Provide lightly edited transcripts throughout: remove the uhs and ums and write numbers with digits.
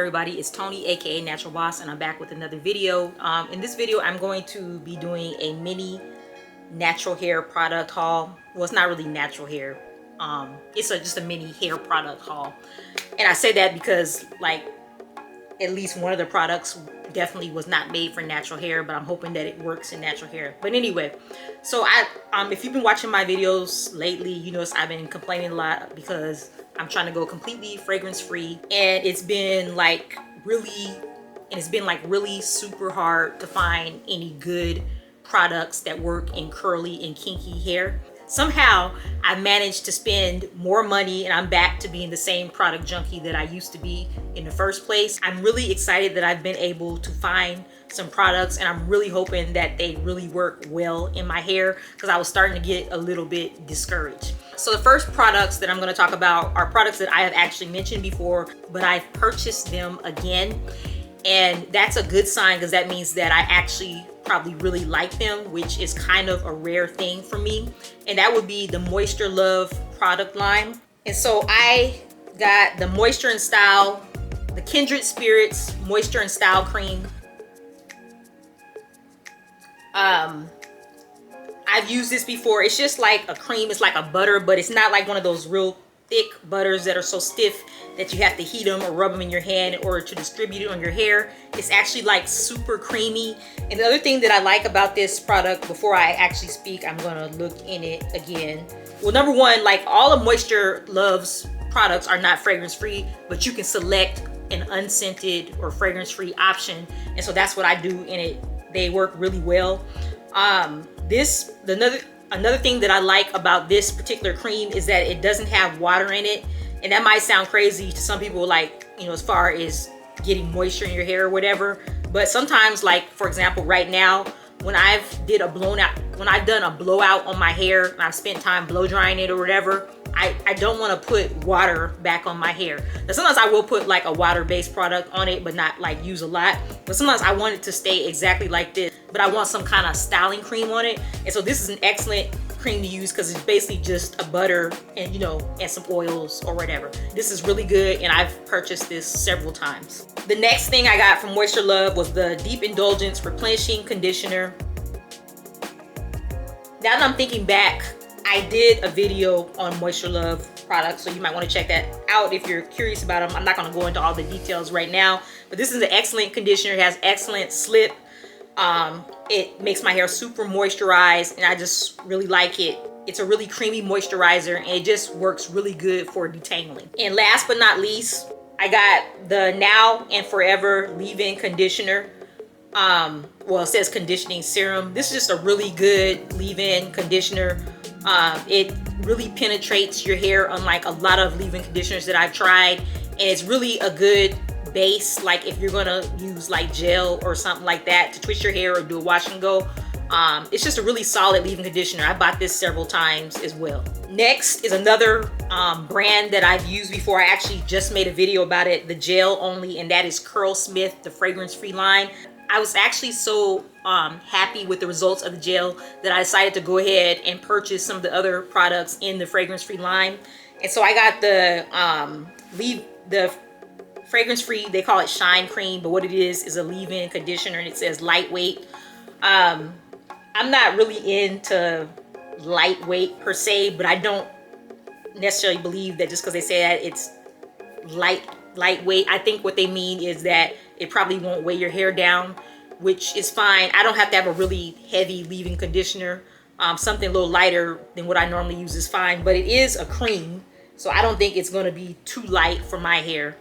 everybody, it's Tony aka Natural Boss, and I'm back with another video. In this video I'm going to be doing a mini natural hair product haul. Well, it's not really natural hair, it's just a mini hair product haul. And I say that because like at least one of the products definitely was not made for natural hair, but I'm hoping that it works in natural hair. But anyway, so if you've been watching my videos lately, you notice I've been complaining a lot because I'm trying to go completely fragrance free, and it's been like really super hard to find any good products that work in curly and kinky hair. Somehow I managed to spend more money and I'm back to being the same product junkie that I used to be in the first place. I'm really excited that I've been able to find some products, and I'm really hoping that they really work well in my hair because I was starting to get a little bit discouraged. So the first products that I'm going to talk about are products that I have actually mentioned before, but I've purchased them again. And that's a good sign because that means that I actually probably really like them, which is kind of a rare thing for me. And that would be the Moisture Love product line. And so I got the Moisture and Style, the Kindred Spirits Moisture and Style Cream. I've used this before. It's just like a cream. It's like a butter, but it's not like one of those real thick butters that are so stiff that you have to heat them or rub them in your hand in order to distribute it on your hair. It's actually like super creamy. And the other thing that I like about this product, before I actually speak, I'm gonna look in it again. Well, number one, like all of Moisture Love's products are not fragrance free, but you can select an unscented or fragrance free option. And so that's what I do in it. They work really well. Another thing that I like about this particular cream is that it doesn't have water in it. And that might sound crazy to some people, like, you know, as far as getting moisture in your hair or whatever. But sometimes, like, for example, right now, when I've done a blowout on my hair and I've spent time blow drying it or whatever, I don't want to put water back on my hair. Now, sometimes I will put like a water-based product on it, but not like use a lot. But sometimes I want it to stay exactly like this, but I want some kind of styling cream on it. And so this is an excellent cream to use because it's basically just a butter and, you know, and some oils or whatever. This is really good, and I've purchased this several times. The next thing I got from Moisture Love was the Deep Indulgence Replenishing Conditioner. Now that I'm thinking back, I did a video on Moisture Love products, so you might want to check that out if you're curious about them. I'm not going to go into all the details right now, but this is an excellent conditioner. It has excellent slip. It makes my hair super moisturized, and I just really like it. It's a really creamy moisturizer, and it just works really good for detangling. And last but not least, I got the Now and Forever leave-in conditioner. Well, it says conditioning serum. This is just a really good leave-in conditioner. It really penetrates your hair, unlike a lot of leave-in conditioners that I've tried, and it's really a good base, like if you're gonna use like gel or something like that to twist your hair or do a wash and go. It's just a really solid leave-in conditioner. I bought this several times as well. Next is another brand that I've used before. I actually just made a video about it, the gel only, and that is Curlsmith, the fragrance-free line. I was actually so happy with the results of the gel that I decided to go ahead and purchase some of the other products in the fragrance-free line. And so I got the fragrance-free, they call it Shine Cream, but what it is a leave-in conditioner, and it says lightweight. I'm not really into lightweight per se, but I don't necessarily believe that just because they say that it's lightweight. I think what they mean is that it probably won't weigh your hair down, which is fine. I don't have to have a really heavy leave-in conditioner. Something a little lighter than what I normally use is fine, but it is a cream, so I don't think it's going to be too light for my hair,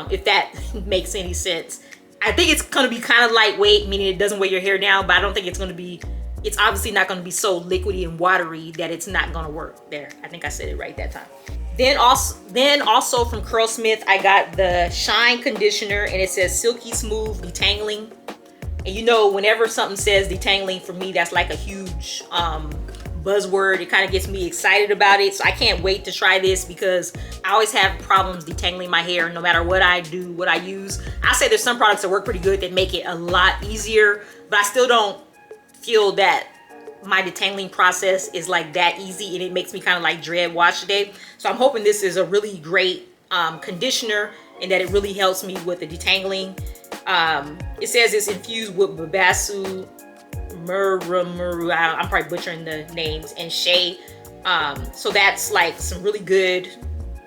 if that makes any sense. I think it's going to be kind of lightweight, meaning it doesn't weigh your hair down, but I don't think it's going to be, it's obviously not going to be so liquidy and watery that it's not going to work. There, I think I said it right that time. Then also from Curlsmith, I got the Shine Conditioner, and it says Silky Smooth Detangling. And you know, whenever something says detangling, for me, that's like a huge buzzword. It kind of gets me excited about it. So I can't wait to try this because I always have problems detangling my hair no matter what I do, what I use. I say there's some products that work pretty good that make it a lot easier, but I still don't feel that my detangling process is like that easy, and it makes me kind of like dread wash day. So I'm hoping this is a really great conditioner and that it really helps me with the detangling. It says it's infused with babasu, murumuru, I'm probably butchering the names, and shea. So that's like some really good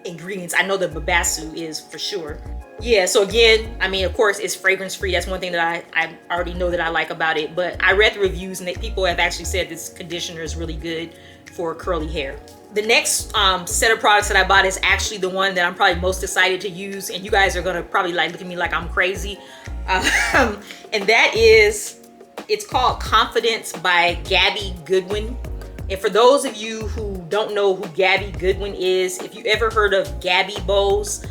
ingredients. I know the babasu is for sure. Yeah, so again, I mean, of course, it's fragrance free. That's one thing that I already know that I like about it. But I read the reviews and people have actually said this conditioner is really good for curly hair. The next set of products that I bought is actually the one that I'm probably most excited to use. And you guys are going to probably like look at me like I'm crazy. And that is, it's called Confidence by Gabby Goodwin. And for those of you who don't know who Gabby Goodwin is, if you ever heard of Gabby Bows,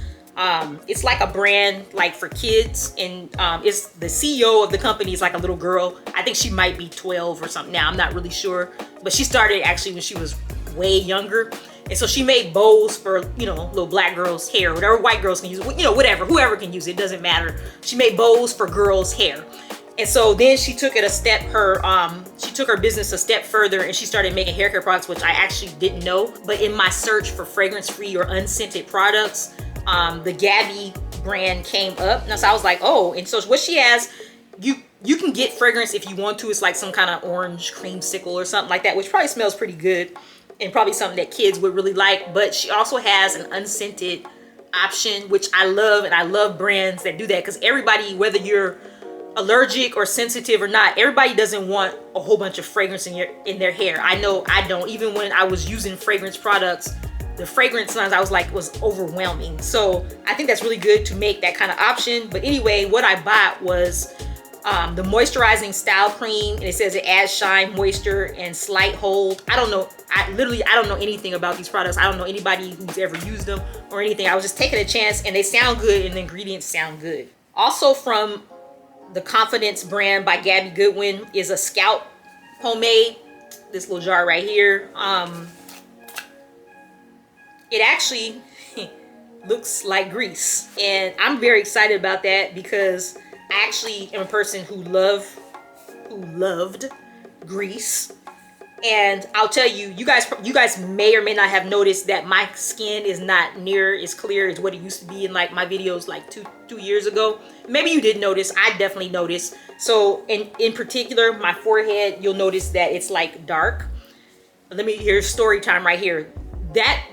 it's like a brand like for kids, and it's the CEO of the company is like a little girl. I think she might be 12 or something now, I'm not really sure, but she started actually when she was way younger. And so she made bows for, you know, little black girls' hair, whatever white girls can use, you know, whatever, whoever can use it, it doesn't matter. She made bows for girls' hair. And so then she took it a step, she took her business a step further, and she started making hair care products, which I actually didn't know. But in my search for fragrance-free or unscented products, the Gabby brand came up. And so I was like, oh, and so what she has, you can get fragrance if you want to. It's like some kind of orange creamsicle or something like that, which probably smells pretty good and probably something that kids would really like. But she also has an unscented option, which I love, and I love brands that do that, because everybody, whether you're allergic or sensitive or not, everybody doesn't want a whole bunch of fragrance in their hair. I know I don't. Even when I was using fragrance products, the fragrance lines I was like was overwhelming. So I think that's really good to make that kind of option. But anyway, what I bought was the moisturizing style cream, and it says it adds shine, moisture, and slight hold. I don't know. I don't know anything about these products. I don't know anybody who's ever used them or anything. I was just taking a chance, and they sound good, and the ingredients sound good. Also from the Confidence brand by Gabby Goodwin is a scalp pomade. This little jar right here. It actually looks like grease, and I'm very excited about that because I actually am a person who loved grease. And I'll tell you, you guys may or may not have noticed that my skin is not near as clear as what it used to be in like my videos like two years ago. Maybe you did notice. I definitely noticed. So in particular, my forehead, you'll notice that it's like dark. Here's story time right here.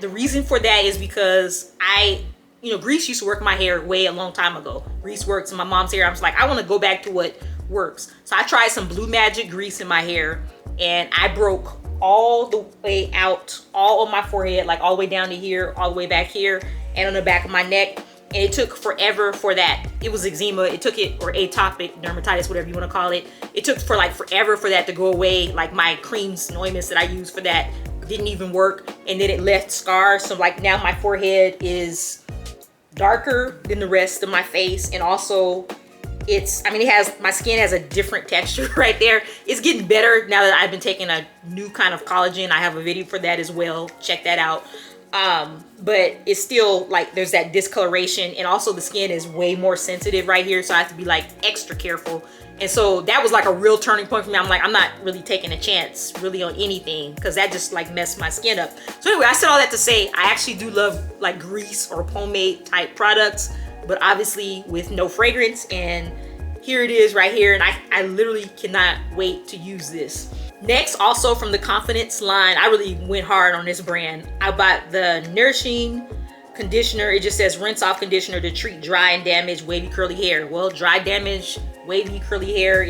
The reason for that is because grease used to work my hair a long time ago. Grease works in my mom's hair. I was like, I want to go back to what works. So I tried some Blue Magic grease in my hair, and I broke all the way out, all on my forehead, like all the way down to here, all the way back here, and on the back of my neck. And it took forever for that. It was eczema. It took it, or atopic dermatitis, whatever you want to call it. It took for like forever for that to go away. Like my creams and ointments that I use for that didn't even work, and then it left scars. So like now my forehead is darker than the rest of my face, and also my skin has a different texture right there. It's getting better now that I've been taking a new kind of collagen. I have a video for that as well. Check that out. But it's still like there's that discoloration, and also the skin is way more sensitive right here, so I have to be like extra careful. And so that was like a real turning point for me. I'm like, I'm not really taking a chance really on anything, because that just like messed my skin up. So anyway, I said all that to say I actually do love like grease or pomade type products, but obviously with no fragrance. And here it is right here, and I literally cannot wait to use this. Next, also from the Confidence line, I really went hard on this brand. I bought the Nourishing Conditioner. It just says rinse off conditioner to treat dry and damaged wavy curly hair. Well, dry, damaged, wavy curly hair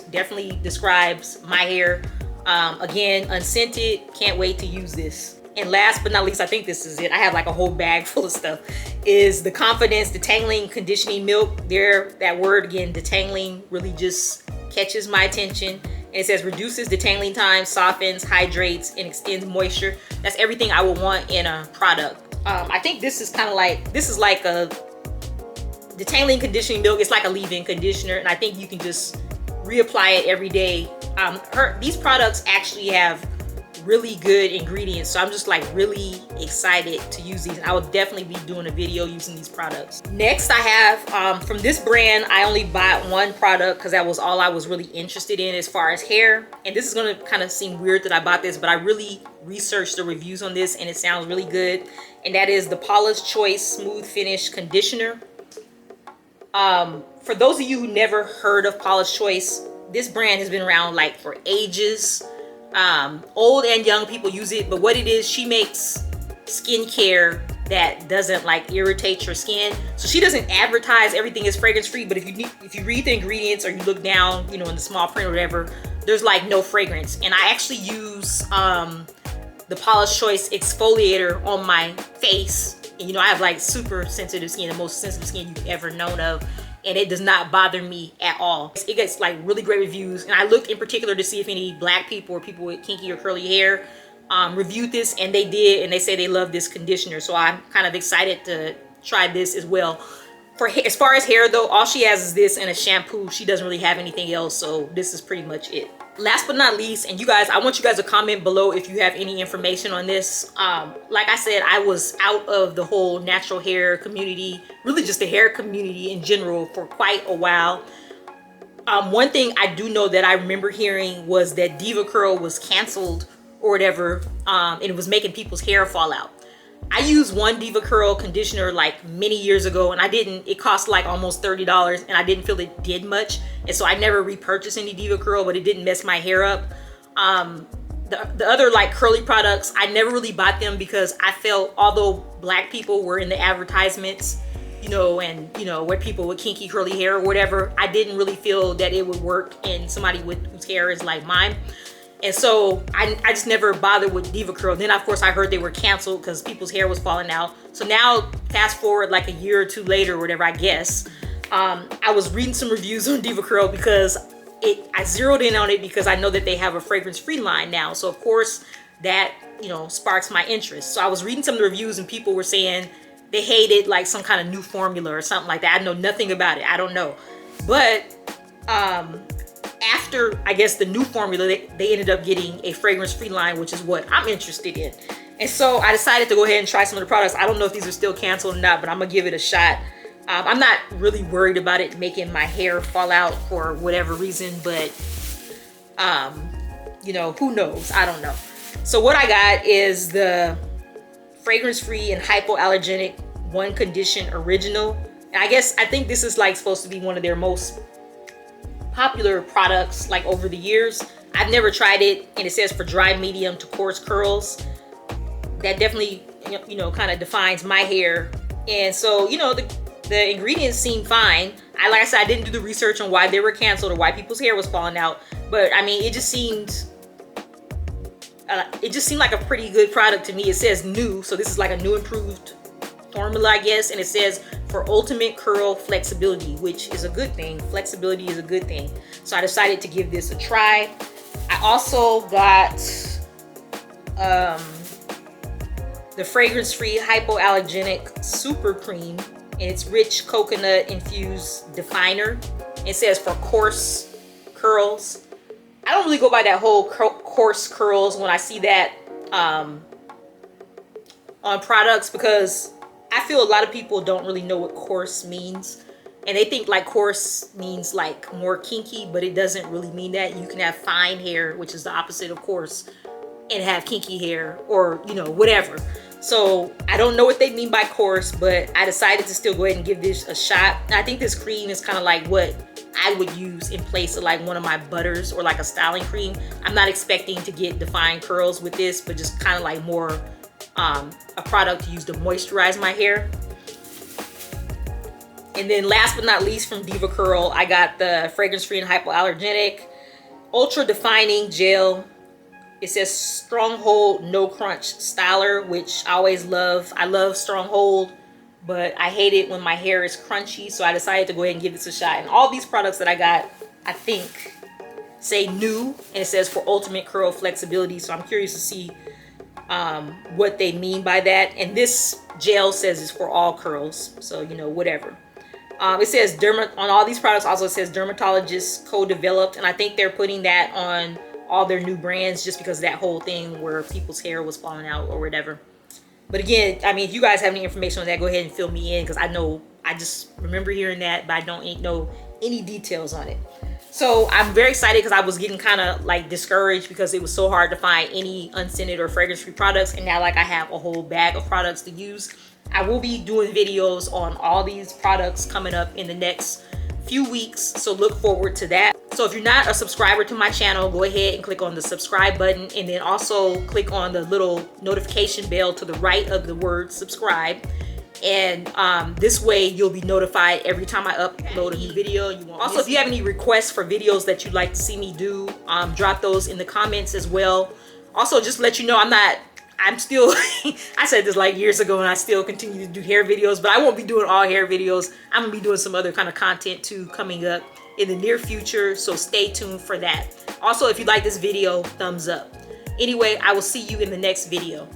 definitely describes my hair. Again, unscented. Can't wait to use this. And last but not least, I think this is it. I have like a whole bag full of stuff. Is the Confidence Detangling Conditioning Milk. That word again, detangling, really just catches my attention. And it says reduces detangling time, softens, hydrates, and extends moisture. That's everything I would want in a product. I think this is like a detangling conditioning milk. It's like a leave-in conditioner, and I think you can just reapply it every day. These products actually have really good ingredients, so I'm just like really excited to use these, and I will definitely be doing a video using these products. Next, I have from this brand, I only bought one product because that was all I was really interested in as far as hair. And this is going to kind of seem weird that I bought this, but I really researched the reviews on this, and it sounds really good. And that is the Paula's Choice Smooth Finish Conditioner. For those of you who never heard of Paula's Choice, this brand has been around like for ages. Old and young people use it, but what it is, she makes skincare that doesn't like irritate your skin. So she doesn't advertise everything is fragrance free, but if you read the ingredients or you look down, you know, in the small print or whatever, there's like no fragrance. And I actually use the Paula's Choice exfoliator on my face. And, you know, I have like super sensitive skin, the most sensitive skin you've ever known of, and it does not bother me at all. It gets like really great reviews, and I looked in particular to see if any black people or people with kinky or curly hair reviewed this, and they did, and they say they love this conditioner. So I'm kind of excited to try this as well. As far as hair though, all she has is this and a shampoo. She doesn't really have anything else, so this is pretty much it. Last but not least, and you guys, I want you guys to comment below if you have any information on this. Like I said, I was out of the whole natural hair community, really just the hair community in general, for quite a while. One thing I do know that I remember hearing was that Diva Curl was canceled or whatever, and it was making people's hair fall out. I used one Diva Curl conditioner like many years ago, and it cost like almost $30, and I didn't feel it did much, and so I never repurchased any Diva Curl, but it didn't mess my hair up. The other like curly products, I never really bought them because I felt, although black people were in the advertisements, you know, and you know, where people with kinky curly hair or whatever, I didn't really feel that it would work in somebody whose hair is like mine. And so I just never bothered with Diva Curl. Then of course I heard they were canceled because people's hair was falling out. So now fast forward like a year or two later or whatever, I guess, I was reading some reviews on Diva Curl because I zeroed in on it because I know that they have a fragrance-free line now. So of course that, you know, sparks my interest. So I was reading some of the reviews and people were saying they hated like some kind of new formula or something like that. I know nothing about it. I don't know. But after, I guess, the new formula, they ended up getting a fragrance-free line, which is what I'm interested in. And so I decided to go ahead and try some of the products. I don't know if these are still canceled or not, but I'm gonna give it a shot. I'm not really worried about it making my hair fall out for whatever reason, but you know, who knows? I don't know. So what I got is the fragrance-free and hypoallergenic One Condition Original. And I think this is like supposed to be one of their most popular products like over the years. I've never tried it, and it says for dry, medium to coarse curls. That definitely, you know, kind of defines my hair. And so, you know, the ingredients seem fine. Like I said, I didn't do the research on why they were canceled or why people's hair was falling out, but I mean, it just seemed like a pretty good product to me. It says new, so this is like a new improved formula, I guess, and it says for ultimate curl flexibility, which is a good thing. Flexibility is a good thing. So I decided to give this a try. I also got the fragrance-free hypoallergenic super cream, and it's rich coconut infused definer. It says for coarse curls. I don't really go by that whole coarse curls when I see that on products, because I feel a lot of people don't really know what coarse means, and they think like coarse means like more kinky, but it doesn't really mean that. You can have fine hair, which is the opposite of coarse, and have kinky hair, or you know, whatever. So I don't know what they mean by coarse, but I decided to still go ahead and give this a shot. And I think this cream is kind of like what I would use in place of like one of my butters or like a styling cream. I'm not expecting to get defined curls with this, but just kind of like more a product to use to moisturize my hair. And then last but not least, from Diva Curl, I got the fragrance-free and hypoallergenic ultra defining gel. It says Stronghold No Crunch Styler, which I always love. I love Stronghold, but I hate it when my hair is crunchy, so I decided to go ahead and give this a shot. And all these products that I got, I think, say new, and it says for ultimate curl flexibility, so I'm curious to see what they mean by that. And this gel says it's for all curls, so you know, whatever. It says on all these products also, it says dermatologist co-developed, and I think they're putting that on all their new brands just because of that whole thing where people's hair was falling out or whatever. But again, I mean, if you guys have any information on that, go ahead and fill me in, because I just remember hearing that, but I don't know any details on it. So I'm very excited because I was getting kind of like discouraged because it was so hard to find any unscented or fragrance-free products, and now like I have a whole bag of products to use. I will be doing videos on all these products coming up in the next few weeks, so look forward to that. So if you're not a subscriber to my channel, go ahead and click on the subscribe button, and then also click on the little notification bell to the right of the word subscribe. And this way you'll be notified every time I upload a new video. Also, if you have any requests for videos that you'd like to see me do, drop those in the comments as well. Also, just to let you know, I'm still I said this like years ago, and I still continue to do hair videos, but I won't be doing all hair videos. I'm gonna be doing some other kind of content too coming up in the near future, so stay tuned for that. Also, if you like this video, thumbs up. Anyway, I will see you in the next video.